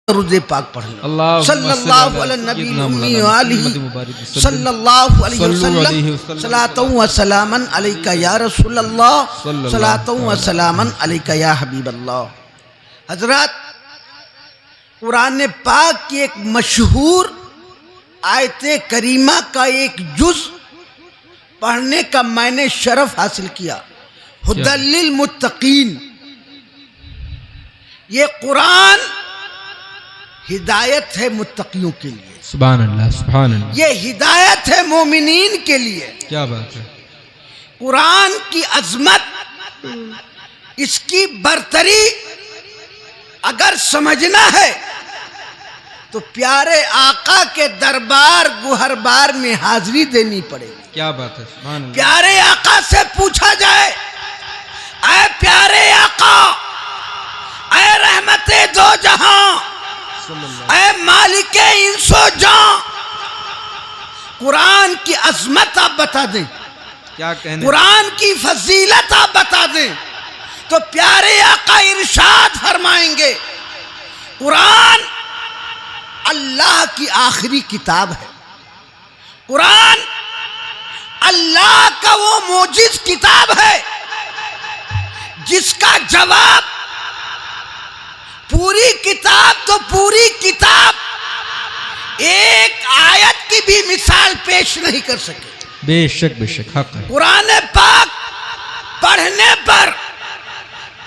रुज़े पाक पढ़ लो। सल्लल्लाहु अलैहि नबी उम्मी वालिही सल्लल्लाहु अलैहि वसल्लम सलातु व सलामन अलैका या रसूल अल्लाह सलातु व सलामन अलैका या हबीब अल्लाह। हजरत, कुरान पाक की एक मशहूर आयते करीमा का एक जुज़ पढ़ने का मैंने शरफ हासिल किया, हुदल लिल मुत्तकीन। ये कुरान हिदायत है मुत्तकियों के लिए। सुभान अल्लाह, सुभान अल्लाह। ये हिदायत है मोमिनीन के लिए। क्या बात है। कुरान की अजमत, इसकी बरतरी अगर समझना है तो प्यारे आका के दरबार गुहरबार में हाजिरी देनी पड़ेगी। क्या बात है, सुभान अल्लाह। प्यारे आका से पूछा जाए, ऐ प्यारे आका, ऐ रहमते दो जहां, ऐ मालिके इंसो जां, कुरान की अजमत आप बता दें, क्या कहने, कुरान की फजीलत आप बता दें, तो प्यारे आका इरशाद फरमाएंगे, कुरान अल्लाह की आखिरी किताब है। कुरान अल्लाह का वो मोजिज किताब है जिसका जवाब पूरी किताब तो पूरी किताब एक आयत की भी मिसाल पेश नहीं कर सके। बेशक बेशक हक है। कुरान पाक पढ़ने पर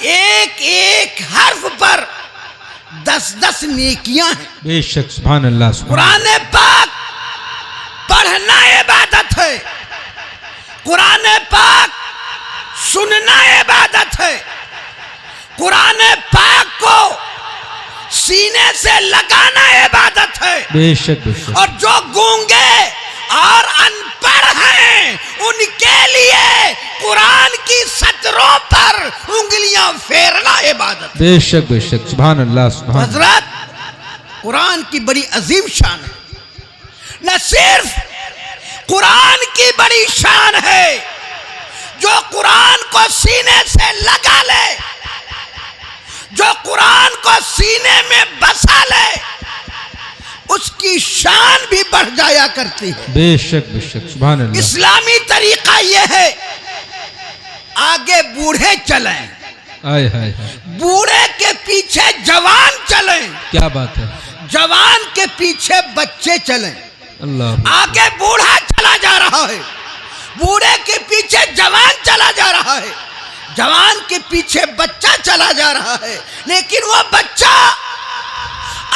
एक एक हर्फ पर 10-10 नेकियां हैं। बेशक, सुभान अल्लाह, सुभान। कुरान पाक पढ़ना इबादत है, कुरान पाक सुनना इबादत है, कुरान पाक को सीने से लगाना इबादत है। बेशक बेशक। और जो गूंगे और अनपढ़ हैं उनके लिए कुरान की सतरों पर उंगलियां फेरना इबादत है। बेशक बेशक, सुभान अल्लाह, सुभान। हजरत, कुरान की बड़ी अजीम शान है। न सिर्फ कुरान की बड़ी शान है, जो कुरान को सीने से लगा ले, जो कुरान को सीने में बसा ले, उसकी शान भी बढ़ जाया करती है। बेशक बेशक, सुभान अल्लाह। इस्लामी तरीका यह है, आगे बूढ़े चलें, आय हाय हाय। बूढ़े के पीछे जवान चलें, क्या बात है। जवान के पीछे बच्चे चलें। अल्लाह। आगे बूढ़ा चला जा रहा है, बूढ़े के पीछे जवान चला जा रहा है, जवान के पीछे बच्चा चला जा रहा है, लेकिन वो बच्चा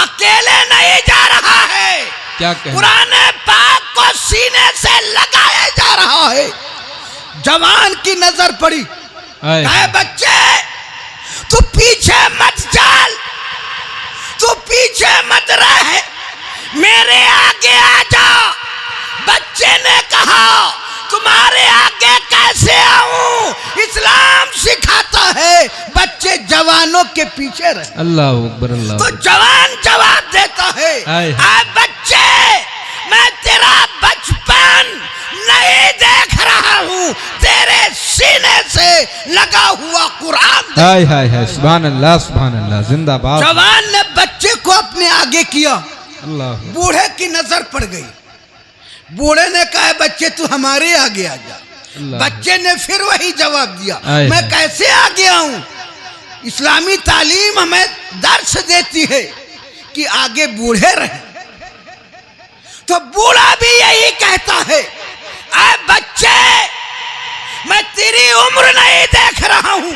अकेले नहीं जा रहा है। क्या कहना? कुरान पाक को सीने से लगाया जा रहा है। जवान की नजर पड़ी, कहे बच्चे तू पीछे मत चल, तू पीछे मत रह, मेरे आगे आ जा। बच्चे ने कहा तुम्हारे आगे कैसे आऊं, इस्लाम सिखाता है बच्चे जवानों के पीछे रहे। अल्लाह अकबर, अल्लाह। तो जवान जवाब देता है, आ बच्चे मैं तेरा बचपन नहीं देख रहा हूं, तेरे सीने से लगा हुआ कुरान। हाय हाय हाय, सुभान अल्लाह, सुभान अल्लाह, जिंदाबाद। जवान ने बच्चे को अपने आगे किया, अल्लाह। बूढ़े की नजर पड़ गई, बूढ़े ने कहा बच्चे तू हमारे आगे आ जा। बच्चे ने फिर वही जवाब दिया, मैं कैसे आगे आऊं। इस्लामी तालीम हमें दर्श देती है कि आगे बूढ़े रहे, तो बूढ़ा भी यही कहता है, ऐ बच्चे मैं तेरी उम्र नहीं देख रहा हूं,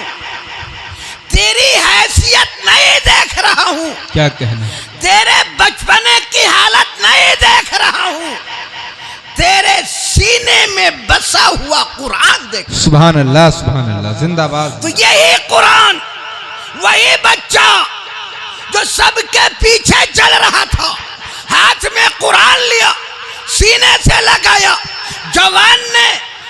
तेरी हैसियत नहीं देख रहा हूं, क्या कहना, तेरे बचपने की हालत नहीं देख रहा हूं, तेरे सीने में बसा हुआ कुरान देख। सुभान अल्लाह, सुभान अल्लाह, जिंदाबाद। तो यही कुरान, वही बच्चा जो सबके पीछे चल रहा था, हाथ में कुरान लिया, सीने से लगाया, जवान ने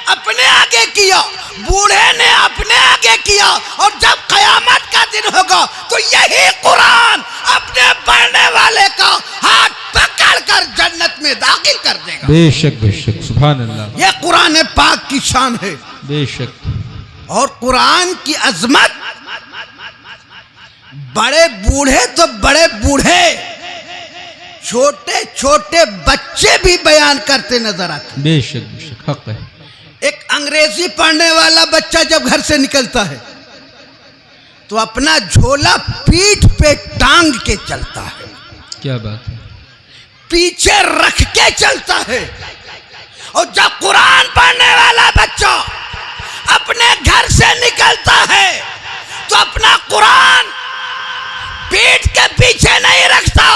अपने आगे किया, बूढ़े ने अपने आगे किया, और जब कयामत का दिन होगा तो यही कुरान अपने पढ़ने वाले का हाथ पकड़कर जन्नत में दाखिल कर देगा। बेशक बेशक, सुभान अल्लाह। यह कुरान पाक की शान है। बेशक। और कुरान की अजमत, बड़े बूढ़े तो बड़े बूढ़े छोटे छोटे बच्चे भी बयान करते नजर आते। बेशक हक है। एक अंग्रेजी पढ़ने वाला बच्चा जब घर से निकलता है तो अपना झोला पीठ पे टांग के चलता है। क्या बात है। पीछे रख के चलता है। और जब कुरान पढ़ने वाला बच्चा अपने घर से निकलता है तो अपना कुरान पीठ के पीछे नहीं रखता,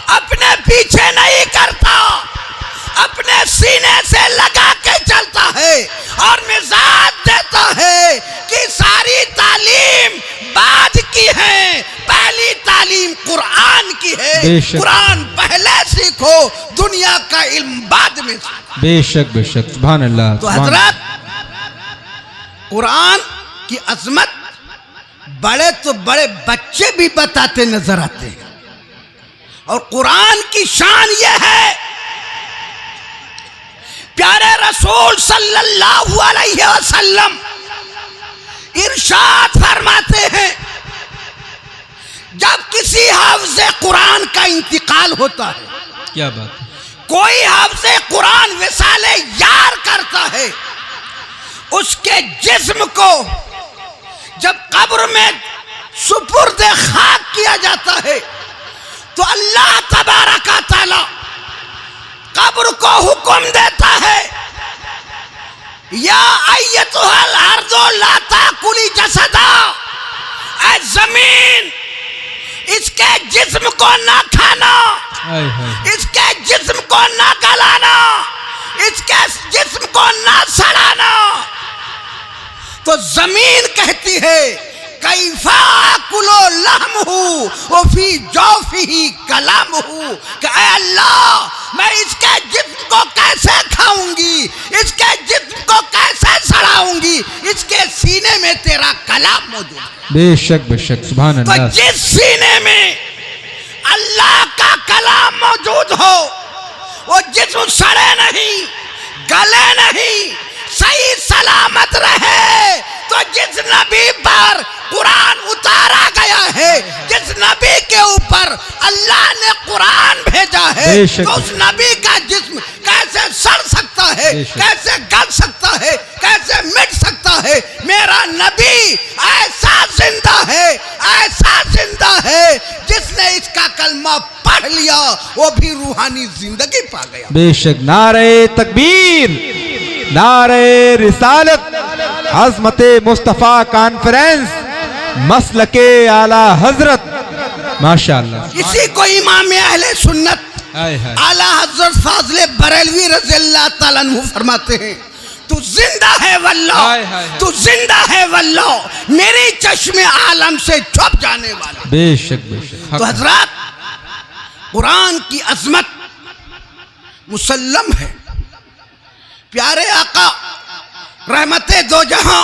अपने पीछे नहीं करता, अपने सीने से लगा के चलता है और मिजाज देता है कि सारी तालीम बाद की है, पहली तालीम कुरान की है। कुरान पहले सीखो, दुनिया का इल्म बाद में सीखो। बेशक सुभान अल्लाह। तो हजरत, कुरान की अजमत बड़े तो बड़े बच्चे भी बताते नजर आते हैं। और कुरान की शान यह है, प्यारे रसूल सल्लल्लाहु अलैहि वसल्लम इरशाद फरमाते हैं, जब किसी हाफिज़े कुरान का इंतकाल होता है, क्या बात है, कोई हाफिज़े कुरान विसाले यार करता है, उसके जिस्म को जब कब्र में सुपुर्द खाक किया जाता है तो अल्लाह तबारक व तआला कब्र को हुक्म देता है, या अय्यतुहल अर्दो ला ताकुली जसदा, ऐ जमीन इसके जिस्म को ना खाना, इसके जिस्म को ना गलाना, इसके जिस्म को ना सड़ाना। तो जमीन कहती है, कैफा कुलो लहमहू वफी जौफिही कलामहू, कि ऐ अल्लाह मैं इसके जिस्म को कैसे खाऊंगी, इसके जिस्म को कैसे सड़ाऊंगी, इसके सीने में तेरा कलाम मौजूद है। बेशक सुभान अल्लाह। तो जिस सीने में अल्लाह का कलाम मौजूद हो वो जिस्म सड़े नहीं, गले नहीं, सही सलामत रहे। तो जिस नबी पर कुरान उतारा गया है, जिस नबी के ऊपर अल्लाह ने कुरान भेजा है, तो उस नबी का जिस्म कैसे सड़ सकता है, कैसे गल सकता है, कैसे मिट सकता है। मेरा नबी ऐसा जिंदा है, ऐसा जिंदा है, जिसने इसका कलमा पढ़ लिया वो भी रूहानी जिंदगी पा गया। बेशक। नारे तकबीर, नारे रिसालत, अज़मते मुस्तफ़ा कॉन्फ्रेंस, मसलके आला हजरत, माशाअल्लाह। इसी को इमाम अहले सुन्नत आला हजरत फाज़िल बरेलवी रज़ियल्लाहु ताला अन्हु फरमाते हैं, तू जिंदा है वल्लाह, तू जिंदा है वल्लाह, मेरे चश्मे आलम से छुप जाने वाले। बेशक। तो हजरत, कुरान की अजमत मुसल्लम है। प्यारे आका रहमते दो जहां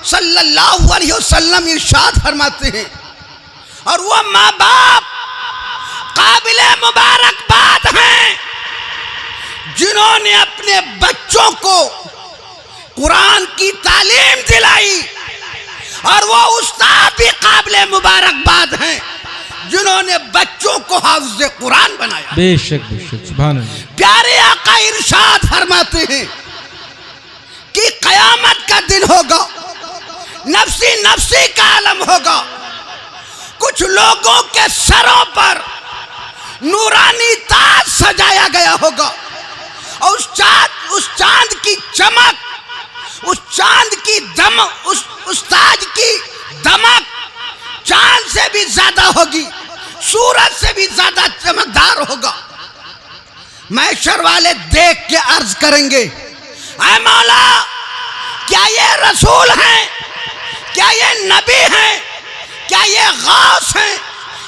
सल्लल्लाहु अलैहि वसल्लम इरशाद फरमाते हैं, और वो माँ बाप काबिले मुबारकबाद हैं जिन्होंने अपने बच्चों को कुरान की तालीम दिलाई, और वो उस्ताद भी काबिले मुबारकबाद हैं जिन्होंने बच्चों को हाफिज़े कुरान बनाया। बेशक सुभान अल्लाह। प्यारे आका इरशाद फरमाते हैं कि कयामत का दिन होगा, नफ्सी नफ्सी का आलम होगा, कुछ लोगों के सरों पर नूरानी ताज सजाया गया होगा, और उस चांद की चमक, उस चांद की दमक, उस ताज की दमक चांद से भी ज्यादा होगी, सूरज से भी ज्यादा चमकदार होगा। महशर वाले देख के अर्ज करेंगे, ऐ मौला क्या ये रसूल हैं, क्या ये नबी हैं, क्या ये गौस हैं,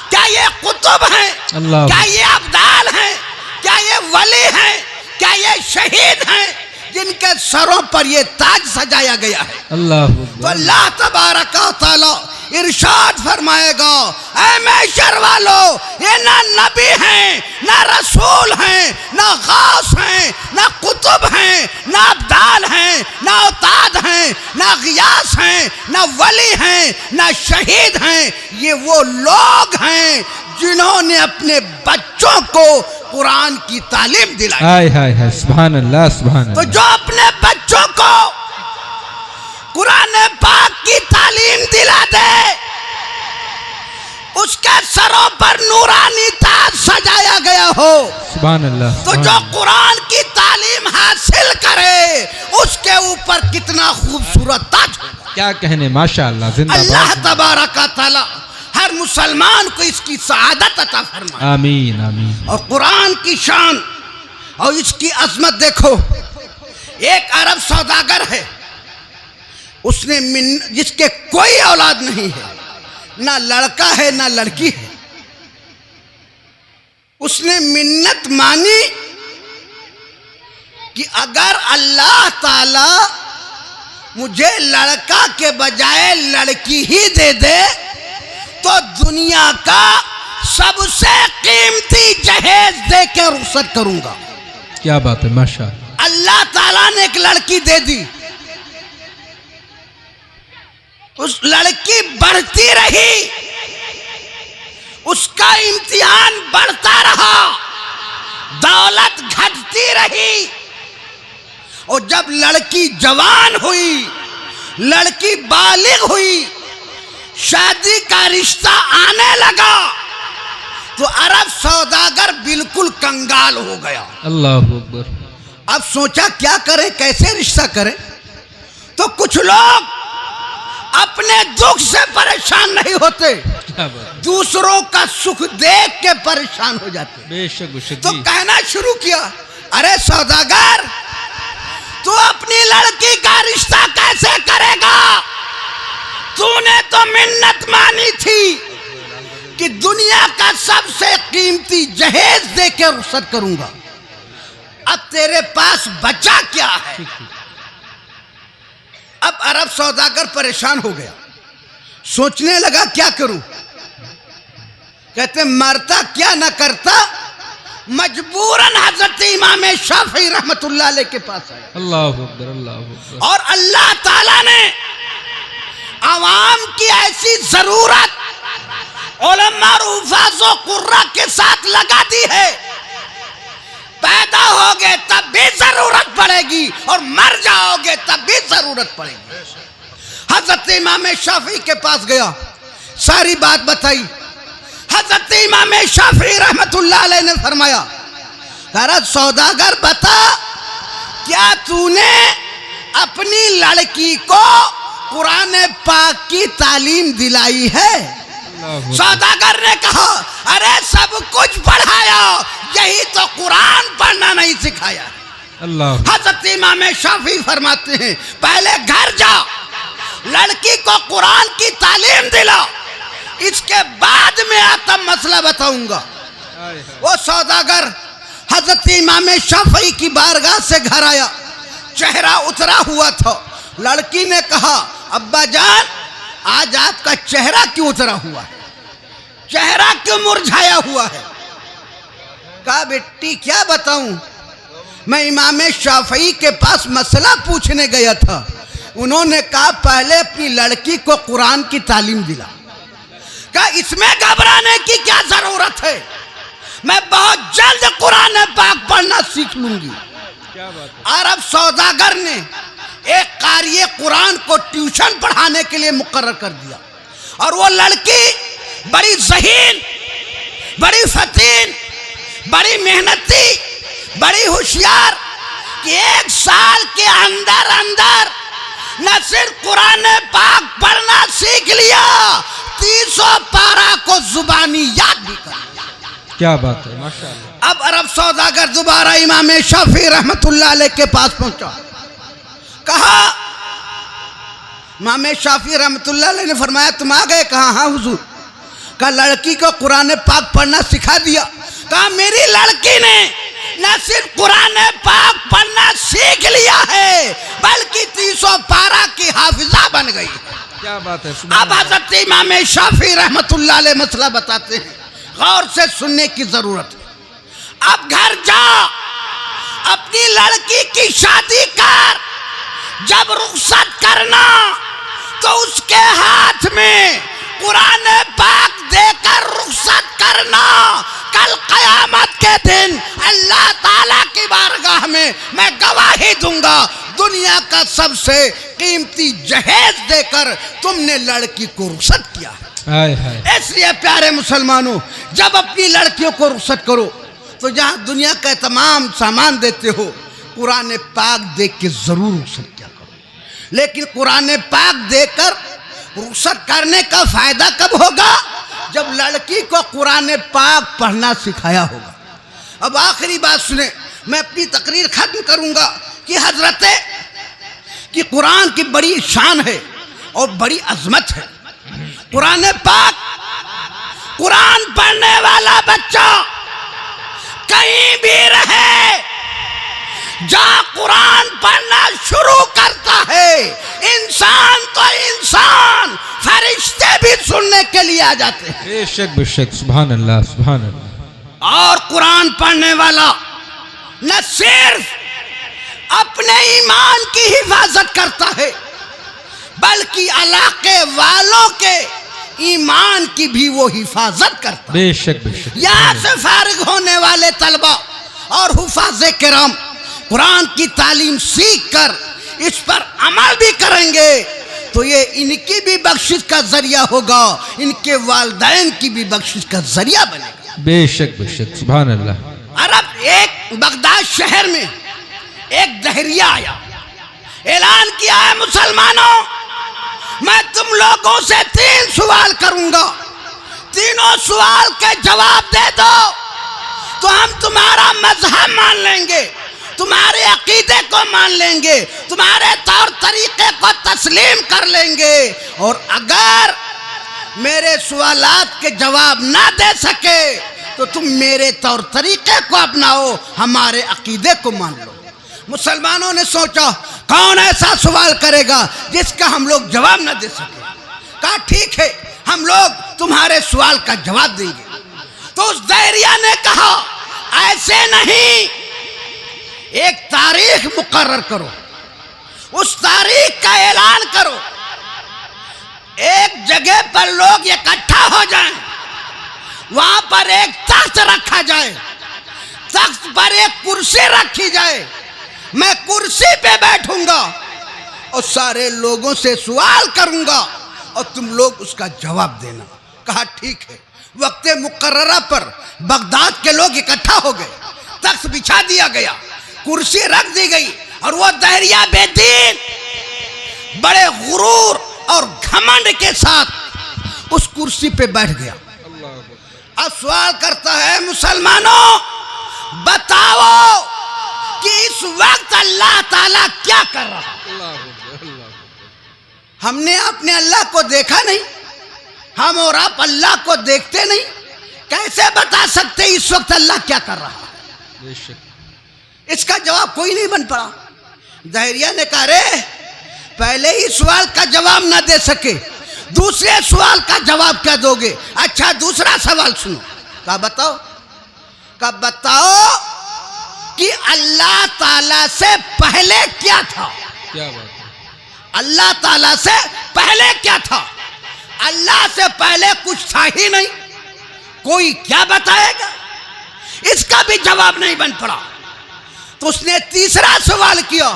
क्या ये कुतुब हैं, क्या ये अब्दाल हैं, क्या ये वली हैं, क्या ये शहीद हैं जिनके सरों पर ये ताज सजाया गया है। तो अल्लाह तबारक व तआला इरशाद फरमाएगा, ऐ महशर वालों, ये ना नबी हैं, ना रसूल हैं, ना गौस हैं, ना कुतुब हैं, ना अब्दाल हैं, ना औताद हैं, ना गियास हैं, ना वली हैं, ना शहीद हैं। ये वो लोग हैं जिन्होंने अपने बच्चों को कुरान की तालीम दिलाई। हाय हाय हाय, सुभान अल्लाह सुभान तो अल्लाह। जो अपने बच्चों को कुरान पाक की तालीम दिला दे, उसके सरों पर नूरानी ताज सजाया गया हो, सुभान अल्लाह। तो जो कुरान की तालीम हासिल करे उसके ऊपर कितना खूबसूरत ताज होगा। क्या कहने, माशाअल्लाह, अल्लाह जिंदाबाद। तबारक व तआला हर मुसलमान को इसकी सआदत अता फरमाए। आमीन आमीन। और कुरान की शान और इसकी अजमत देखो। एक अरब सौदागर है, उसने जिसके कोई औलाद नहीं है, ना लड़का है ना लड़की है, उसने मिन्नत मानी कि अगर अल्लाह ताला मुझे लड़का के बजाय लड़की ही दे दे तो दुनिया का सबसे कीमती जहेज दे के रुखसत करूंगा। क्या बात है, माशाअल्लाह। अल्लाह ताला ने एक लड़की दे दी, उस लड़की बढ़ती रही, उसका इम्तिहान बढ़ता रहा, दौलत घटती रही, और जब लड़की जवान हुई, लड़की बालिग हुई, शादी का रिश्ता आने लगा, तो अरब सौदागर बिल्कुल कंगाल हो गया। अल्लाह अकबर। अब सोचा क्या करें, कैसे रिश्ता करें। तो कुछ लोग अपने दुख से परेशान नहीं होते, क्या बात, दूसरों का सुख देख के परेशान हो जाते। बेशक तो कहना शुरू किया, अरे सौदागर, तू अपनी लड़की का रिश्ता कैसे करेगा? तूने तो मिन्नत मानी थी कि दुनिया का सबसे कीमती जहेज दे के रुखसत करूंगा, अब तेरे पास बचा क्या है? अब अरब सौदागर परेशान हो गया, सोचने लगा क्या करूं। कहते मरता क्या न करता, मजबूरन हजरत इमाम शाफी रहमतुल्लाह अलैह के पास आया। अल्लाह अकबर अल्लाह अकबर। और अल्लाह ताला ने आवाम की ऐसी जरूरत उलमा और हुफ़ाज़ व कुर्रा के साथ लगा दी है, पैदा होगे तब भी जरूरत पड़ेगी और मर जाओगे तब भी जरूरत पड़ेगी। हजरत इमाम शाफी के पास गया, सारी बात बताई। हजरत इमाम शाफी रहमतुल्लाह अलैह ने फरमाया, अरे सौदागर बता, क्या तूने अपनी लड़की को कुरान पाक की तालीम दिलाई है? सौदागर ने कहा, अरे सब कुछ पढ़ाया, यही तो कुरान पढ़ना नहीं सिखाया। अल्लाह। हजरत इमाम शाफी फरमाते हैं, पहले घर जा, लड़की को कुरान की तालीम दिला, इसके बाद में आता मसला बताऊंगा। वो सौदागर हजरत इमाम शाफी की बारगाह से घर आया, चेहरा उतरा हुआ था। लड़की ने कहा, अब्बा जान, आज आपका चेहरा क्यों उतरा हुआ है, चेहरा क्यों मुरझाया हुआ है? कहा, बेटी क्या बताऊं, मैं इमाम शाफी के पास मसला पूछने गया था, उन्होंने कहा पहले अपनी लड़की को कुरान की तालीम दिला। कहा, इसमें घबराने की क्या जरूरत है, मैं बहुत जल्द कुरान पाक पढ़ना सीख लूंगी। क्या बात है? अरब सौदागर ने एक कारिए कुरान को ट्यूशन पढ़ाने के लिए मुकर्रर कर दिया, और वो लड़की बड़ी ज़हीन, बड़ी फतीन, बड़ी मेहनती, बड़ी होशियार, कि 1 साल के अंदर अंदर न सिर्फ कुरान पाक पढ़ना सीख लिया, 300 पारा को जुबानी याद भी कर लिया। क्या बात है, माशाअल्लाह। अब अरब सौदागर दोबारा इमाम शाफी रहमतुल्लाह अलैह के पास पहुंचा, कहा, इमाम शाफी रहमतुल्लाह अलैह ने फरमाया, तुम आ गए? कहा, हाँ हुजूर। कहा, लड़की को कुरान पाक पढ़ना सिखा दिया? कहा, मेरी लड़की ने न सिर्फ कुरान पाक पढ़ना सीख लिया है, बल्कि 300 पारा की हाफिजा बन गई। क्या बात है। अब हजरत इमाम शाफी रहमतुल्लाह अलैह मसला बताते हैं, गौर से सुनने की जरूरत है। अब घर जा, अपनी लड़की की शादी कर, जब रुखसत करना तो उसके हाथ में कुरान पाक देकर रुखसत करना, कल कयामत के दिन अल्लाह ताला की बारगाह में मैं गवाही दूंगा, दुनिया का सबसे कीमती जहेज देकर तुमने लड़की को रुखसत किया है। इसलिए प्यारे मुसलमानों, जब अपनी लड़कियों को रुखसत करो तो जहां दुनिया का तमाम सामान देते हो, कुरान पाक देख के जरूर रुखसत किया करो। लेकिन कुरान पाक देकर रुखसत करने का फायदा कब होगा? जब लड़की को कुरान पाक पढ़ना सिखाया होगा। अब आखिरी बात सुने, मैं अपनी तकरीर खत्म करूंगा कि हजरत कि कुरान की बड़ी शान है और बड़ी अजमत है। कुरान पाक, कुरान पढ़ने वाला बच्चा कहीं भी रहे, जहां कुरान पढ़ना शुरू करता है, इंसान तो इंसान, फरिश्ते भी सुनने के लिए आ जाते हैं। बेशक बेशक, सुभान अल्लाह सुभान अल्लाह। और कुरान पढ़ने वाला न सिर्फ अपने ईमान की हिफाजत करता है, बल्कि इलाके वालों के ईमान की भी वो हिफाजत करता है। बेशक बेशक। यहाँ से फारिग होने वाले तलबा और हुफाज़े किराम कुरान की तालीम सीख कर इस पर अमल भी करेंगे तो ये इनकी भी बख्शिश का जरिया होगा, इनके वालिदैन की भी बख्शिश का जरिया बनेगा। बेशक बेशक, सुभान अल्लाह। अरब एक बगदाद शहर में एक दहरिया आया, ऐलान किया है, मुसलमानों मैं तुम लोगों से 3 सवाल करूंगा, तीनों सवाल के जवाब दे दो तो हम तुम्हारा मजहब मान लेंगे, तुम्हारे अकीदे को मान लेंगे, तुम्हारे तौर तरीके को तस्लीम कर लेंगे। और अगर मेरे सवालात के जवाब ना दे सके तो तुम मेरे तौर तरीके को अपनाओ, हमारे अकीदे को मान लो। मुसलमानों ने सोचा कौन ऐसा सवाल करेगा जिसका हम लोग जवाब न दे सके। कहा ठीक है, हम लोग तुम्हारे सवाल का जवाब देंगे। तो उस दहरिया ने कहा ऐसे नहीं, एक तारीख मुकर्रर करो, उस तारीख का ऐलान करो, एक जगह पर लोग इकट्ठा हो जाएं, वहां पर एक तख्त रखा जाए, तख्त पर एक कुर्सी रखी जाए, मैं कुर्सी पे बैठूंगा और सारे लोगों से सवाल करूंगा और तुम लोग उसका जवाब देना। कहा ठीक है। वक्त मुकर्ररा पर बगदाद के लोग इकट्ठा हो गए, तख्त बिछा दिया गया, कुर्सी रख दी गई और वो दहरिया बेदीन बड़े गुरूर और घमंड के साथ उस कुर्सी पे बैठ गया। अब सवाल करता है, मुसलमानों बताओ कि इस वक्त अल्लाह ताला क्या कर रहा है? हमने अपने अल्लाह को देखा नहीं, हम और आप अल्लाह को देखते नहीं, कैसे बता सकते इस वक्त अल्लाह क्या कर रहा है? इसका जवाब कोई नहीं बन पड़ा। दहरिया ने कहा रे, पहले ही सवाल का जवाब ना दे सके, दूसरे सवाल का जवाब क्या दोगे? अच्छा दूसरा सवाल सुनो। क्या बताओ? कब बताओ कि अल्लाह ताला से पहले क्या था? क्या बात है? अल्लाह ताला से पहले क्या था? अल्लाह से पहले कुछ था ही नहीं, कोई क्या बताएगा? इसका भी जवाब नहीं बन पड़ा। तो उसने तीसरा सवाल किया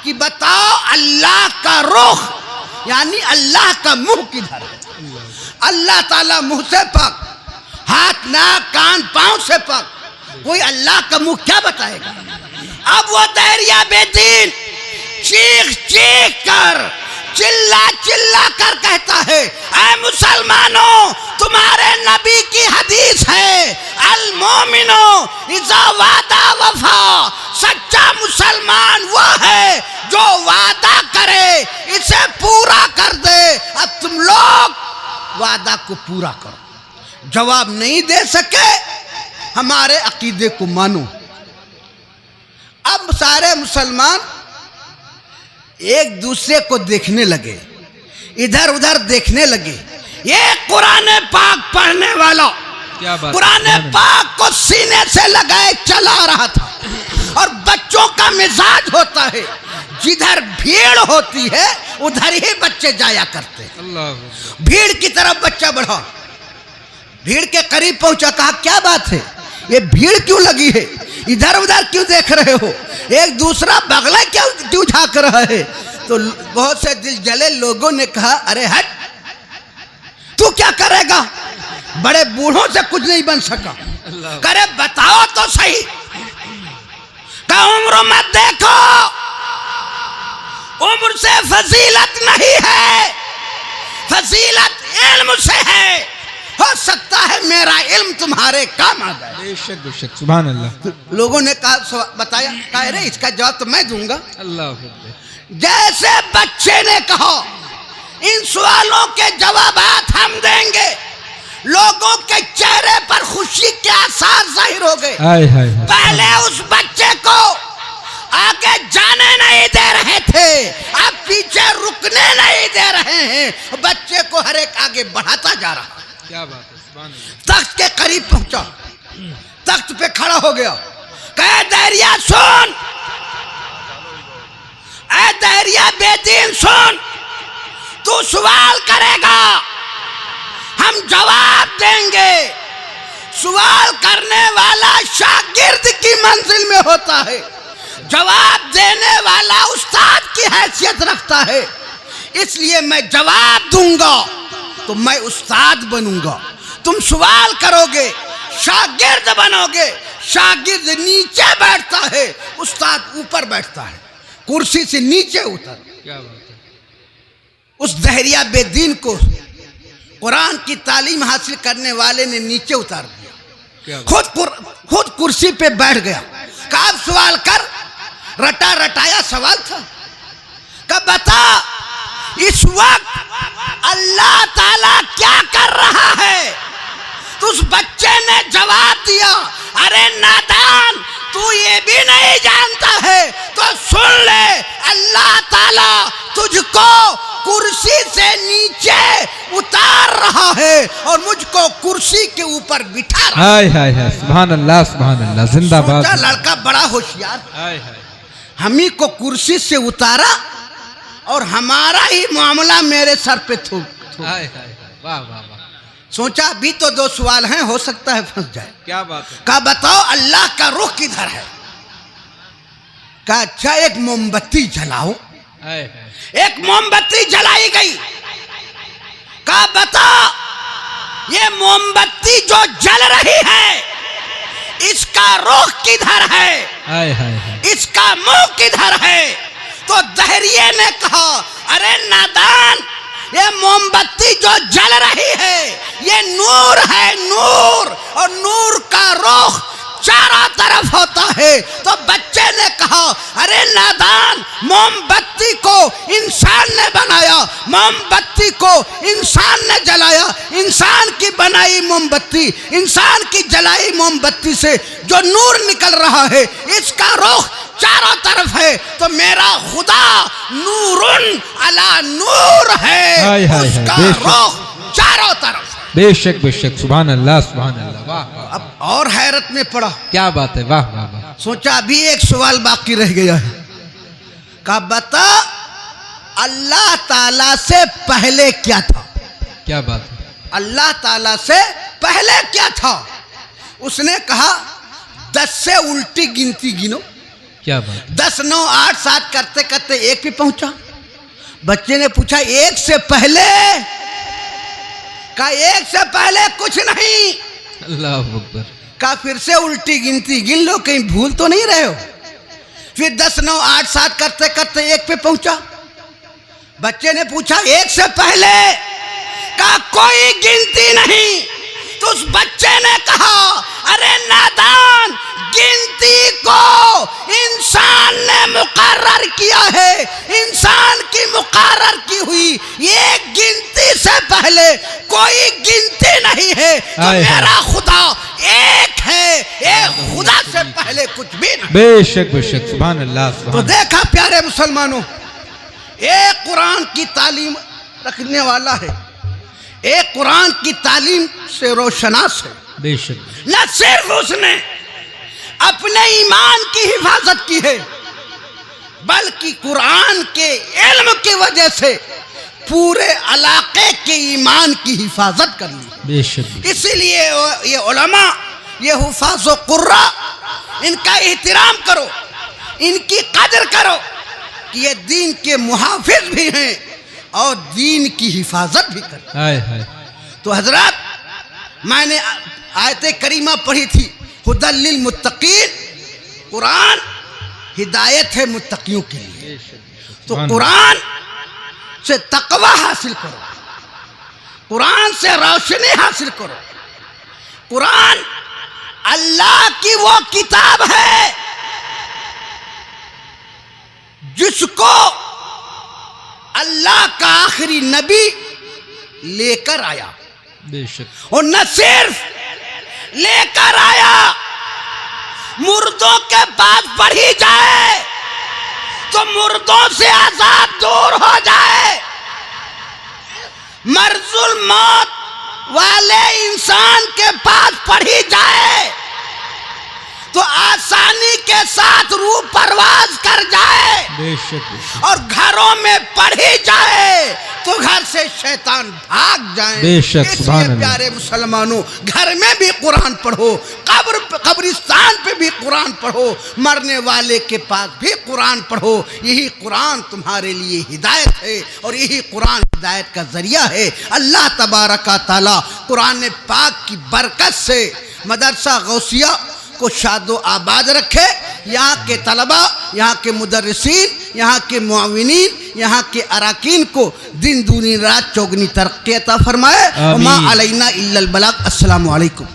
कि बताओ अल्लाह का रुख, यानी अल्लाह का मुंह किधर है? अल्लाह ताला मुंह से पाक, हाथ नाक कान पांव से पाक, कोई अल्लाह का मुंह क्या बताएगा? अब वो दहरिया बेदीन चीख चीख कर, चिल्ला चिल्ला कर कहता है, ऐ मुसलमानों तुम्हारे नबी की हदीस है, अल मोमिनो इज़ा वादा वफा, सच्चा मुसलमान वो है जो वादा करे इसे पूरा कर दे। अब तुम लोग वादा को पूरा करो। जवाब नहीं दे सके, हमारे अकीदे को मानो। अब सारे मुसलमान एक दूसरे को देखने लगे, इधर उधर देखने लगे। ये कुरान पाक पढ़ने वाला क्या बात, कुरान पाक को सीने से लगाए चला रहा था। और बच्चों का मिजाज होता है, जिधर भीड़ होती है उधर ही बच्चे जाया करते हैं। अल्लाह भीड़ की तरफ बच्चा बढ़ा, भीड़ के करीब पहुंचा, कहा क्या बात है, ये भीड़ क्यों लगी है, इधर उधर क्यों देख रहे हो, एक दूसरा बगला क्यों झांक रहा है। तो बहुत से दिल जले लोगों ने कहा अरे हट, तू क्या करेगा, बड़े बूढ़ों से कुछ नहीं बन सका। करे बताओ तो सही, का उम्र मत देखो, उम्र से फजीलत नहीं है, फजीलत इल्म से है। हो सकता है मेरा इल्म तुम्हारे काम आ जाए। बेशक बेशक सुभान अल्लाह। तो लोगों ने कहा, बताया, कहा रे इसका जवाब तो मैं दूंगा। अल्लाह जैसे बच्चे ने कहा इन सवालों के जवाब हम देंगे, लोगों के चेहरे पर खुशी के आसार जाहिर हो गए। पहले उस बच्चे को आगे जाने नहीं दे रहे थे, अब पीछे रुकने नहीं दे रहे हैं, बच्चे को हर एक आगे बढ़ाता जा रहा। क्या बात है, सुभान अल्लाह। तख्त के करीब पहुंचा, तख्त पे खड़ा हो गया, कहे दहरिया सुन, ऐ दहरिया बेदीन सुन, तू सवाल करेगा हम जवाब देंगे। सवाल करने वाला शागिर्द की मंजिल में होता है, जवाब देने वाला उस्ताद की हैसियत रखता है। इसलिए मैं जवाब दूंगा तो मैं उस्ताद बनूंगा, तुम सवाल करोगे शागिर्द बनोगे। शागिर्द नीचे बैठता है, उस्ताद ऊपर बैठता है, कुर्सी से नीचे उतर। क्या बात है। उस दहरिया बेदीन को कुरान की तालीम हासिल करने वाले ने नीचे उतार दिया, खुद कुर्सी पे बैठ गया। कहा सवाल कर, रटा रटाया सवाल था। कब बता इस वक्त अल्लाह ताला क्या कर रहा है। तो उस बच्चे ने जवाब दिया, अरे नादान, तू ये भी नहीं जानता है तो सुन ले, अल्लाह ताला तुझको कुर्सी से नीचे उतार रहा है और मुझको कुर्सी के ऊपर बिठा रहा है। हाय हाय हाय, सुभान अल्लाह सुभान अल्लाह, जिंदाबाद। लड़का बड़ा होशियार, हाय हाय, हमी को कुर्सी से उतारा और हमारा ही मामला मेरे सर पे थूक। हाय हाय, वाह वाह वाह। सोचा अभी तो 2 सवाल हैं, हो सकता है फंस जाए। क्या बात है। कहा बताओ अल्लाह का रुख किधर है। कहा अच्छा एक मोमबत्ती जलाओ। हाय हाय, एक मोमबत्ती जलाई गई। कहा बता ये मोमबत्ती जो जल रही है इसका रुख किधर है। हाय हाय हाय, इसका मुंह किधर है। तो दहरिये ने कहा अरे नादान, ये मोमबत्ती जो जल रही है ये नूर है, नूर, और नूर का रुख चारों तरफ होता है। तो बच्चे ने कहा अरे नादान, मोमबत्ती को इंसान ने बनाया, मोमबत्ती को इंसान ने जलाया, इंसान की बनाई मोमबत्ती, इंसान की जलाई मोमबत्ती से जो नूर निकल रहा है इसका रुख चारों तरफ है। तो मेरा खुदा नूरुन अला नूर है, हाय हाय, उसका रुख चारों तरफ। बेशक बेशक, सुभान अल्लाह सुभान अल्लाह, वाह वाह। अब और हैरत में पड़ा, क्या बात है, वाह वाह वाह। सोचा अभी एक सवाल बाकी रह गया है। कहा बता अल्लाह ताला से पहले क्या था। क्या बात है। अल्लाह ताला से पहले क्या था। उसने कहा 10 से उल्टी गिनती गिनो। क्या बात। 10, 9, 8, 7 करते करते 1 पे पहुंचा। बच्चे ने पूछा 1 से पहले। कहा 1 से पहले कुछ नहीं। अल्लाह अकबर। कहा फिर से उल्टी गिनती गिन लो, कहीं भूल तो नहीं रहे हो। फिर 10, 9, 8, 7 करते करते 1 पे पहुंचा। बच्चे ने पूछा 1 से पहले। कहा कोई गिनती नहीं। तो उस बच्चे ने कहा अरे नादान, गिनती को इंसान ने मुकर्रर किया है, इंसान की मुकर्रर की हुई ये गिनती से पहले कोई गिनती नहीं है। तो मेरा खुदा एक है, एक खुदा से पहले कुछ भी नहीं। बेशक बेशक, सुभान अल्लाह। तो देखा प्यारे मुसलमानों, एक कुरान की तालीम रखने वाला है, एक कुरान की तालीम से रोशनास है। बेशक। न सिर्फ उसने अपने ईमान की हिफाजत की है बल्कि कुरान के इल्म की वजह से पूरे इलाके के ईमान की हिफाजत करनी। बेशक। इसीलिए ये उलमा, ये हुफाज व कुर्रा, इनका एहतराम करो, इनकी कदर करो कि ये दीन के मुहाफिज भी हैं और दीन की हिफाजत भी करते हैं। तो हजरत, मैंने आयत करीमा पढ़ी थी, हुदल लिल मुत्तकीन, कुरान हिदायत है मुत्तकियों के लिए। तो कुरान से तकवा हासिल करो, कुरान से रोशनी हासिल करो। कुरान अल्लाह की वो किताब है जिसको अल्लाह का आखिरी नबी लेकर आया। बेशक। और न सिर्फ लेकर आया, मुर्दों के पास पढ़ी जाए तो मुर्दों से आजाद दूर हो जाए, मर्जुल मौत वाले इंसान के पास पढ़ी जाए तो आसानी के साथ रूह परवाज कर जाए। बेशक। और घरों में पढ़ी जाए तो घर से शैतान भाग जाए। बेशक। इसलिए प्यारे मुसलमानों, घर में भी कुरान पढ़ो, कब्रिस्तान पे भी कुरान पढ़ो, मरने वाले के पास भी कुरान पढ़ो। यही कुरान तुम्हारे लिए हिदायत है और यही कुरान हिदायत का जरिया है। अल्लाह तबारक ताला कुरान पाक की बरकत से मदरसा गौसिया को शादो आबाद रखे। यहाँ के तलबा, यहाँ के मुदर्रिसीन, यहाँ के मुआविनीन, यहाँ के अराकीन को दिन दूनी रात चौगनी तरक्की अता फरमाए। मा अलैना इल्लल बलाग। अस्सलामु अलैकुम।